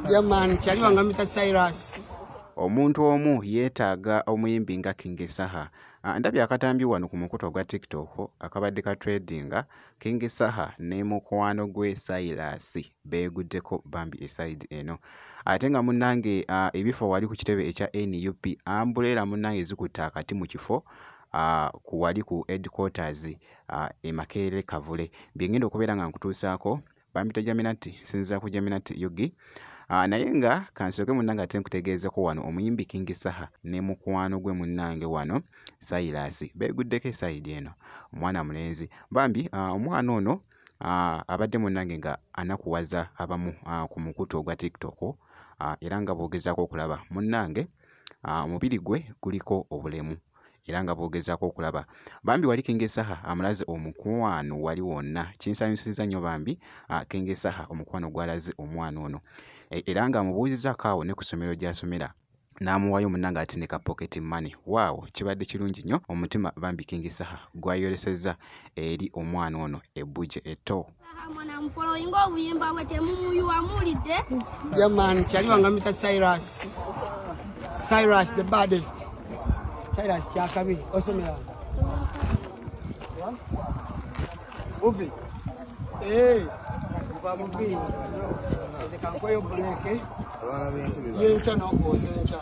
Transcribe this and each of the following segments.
Yeah man, kyali wangamita Cyrus. Omuntu omu yeetaaga omuyimbi nga King Saha. Ndabye akatambi wano ku mukuto gwa TikTok akabadde ka tradinga King Saha ne mukwano gwe Cyrus beeguddeko bambi eside eno. Ate nga munnange ebifo wali ku kitebe ekya NUP ambulera munnange zikutte akati mu kifo ku wali ku headquarters e Makerere Kavule. Byengenda okubeera nga nkutuusaako bambita Jaminati sinza ku Jaminati Yugi. Naye nga kansoke munnange ate nkutegeezeko wano omuyimbi King Saha ne mukwano gwe munnange wano Cyrus beeguddeko eside eno omwana mulenzi bambi omwana ono abadde munnange nga anakuwaza abamu ku mukutu ogwa TikTok era nga boogezaako okulaba munnange omubiri gwe guliko obulemu era nga boogezaako okulaba bambi wali King Saha amulaze omukwano wali wonna kinsanyusiza nnyo bambi King Saha omukwano gwalaze omwana ono era nga amubuuzizaako awo ne ku ssomero gy'asomera n'amuwayo munnange ate ne ka pocket money. Waawo kibadde kirungi nnyo omutima bambi King Saha gwayolesezza eri omwana ono ebbuje etto. Yeah man, kyali wangamita Cyrus. Cyrus the baddest. Cyrus kyakabi osomera. Ubi. Bamubi. Ese kankoyo buleke. Yencha no kosencha.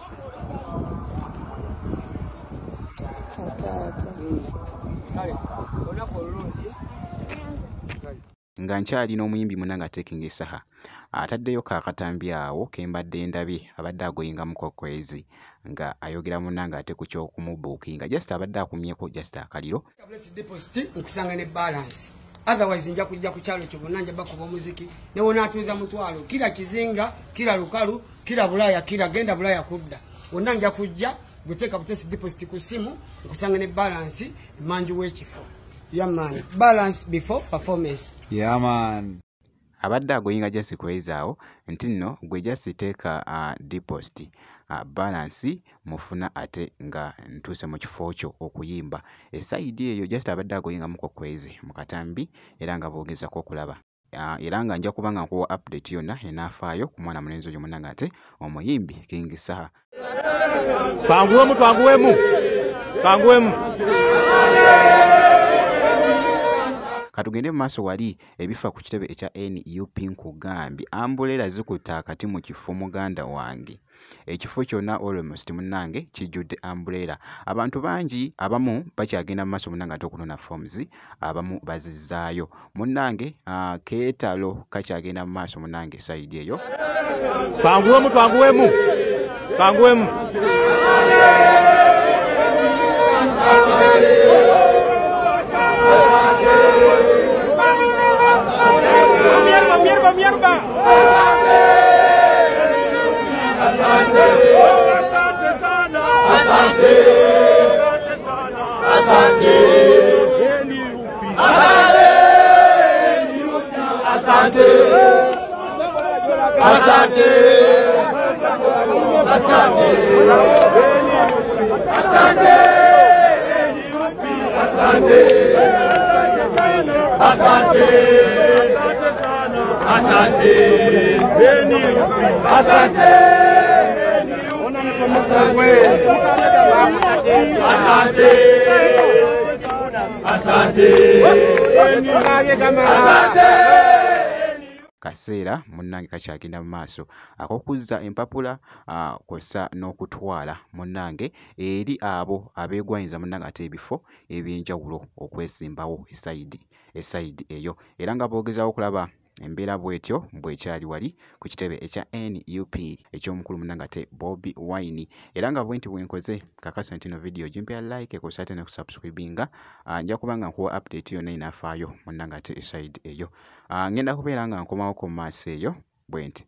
Nga nkyali n'omuyimbi munnange ate King Saha ataddeyo kaakatambi awo kembadde ndabye abadde agoyinga mukokwezi nga ayogera munnange ate ku ky'okumubuukinga just abadde akumyeko just akaliro nkusanga ne balance. Otherwise nja kujja ku kyalo kyo bonna nja bakuba omuziki ne wona atuuza mutwalo kila kizinga kila lukalu kila bulaya kila genda bulaya kudda wonna nja kujja guteeka butesi deposit ku simu nkusanga ne balance manju w'ekifo. Yeah man, balance before performance. Yeah man. Abadde agoyinga just kwezaawo nti nno gwe just teeka deposit balance mufuna ate nga ntuuse mu kifo kyo okuyimba esayidi eyo just abadde agoyinga mukokwezi mu katambi era nga boogezako okulaba era nga nja kuba nga nkuwa update yonna enaafaayo ku mwana mulenzi oyo munnange ate omuyimbi King Saha. Panguwemu. Katugende mu maaso wali ebifa ku kitebe ekya NUP nkugambye ambulera zikutte akati mu kifo muganda wange ekifo kyonna almost munnange kijjudde ambulera. Abantu bangi abamu bakyagenda mu maaso munnange ate okunona forms abamu bazizzaayo munnange keetalo kakyagenda mu maaso munnange sayidi eyo. Panguwemu. Mierda. Asante sana. Kaseera munnange kakyagenda mu maaso ak'okuzza empapula kw'ossa n'okutwala munnange eri abo abeegwanyiza munnange ate ebifo eby'enjawulo okwesimbawo esayidi eyo era nga boogezaawo okulaba embeera bwetyo bwekyali wali ku kitebe ekya NUP eky'omukulu munnange ate Bobi Wine era nga bwenti bwenkoze kakasa nti no video gimpya like kosa ate ne kusubscribinga nja kuba nga nkuwa update yonna inaafaayo munnange ate esayidi eyo ngenda kubeera nga nkomawo ku maaso eyo bwenti.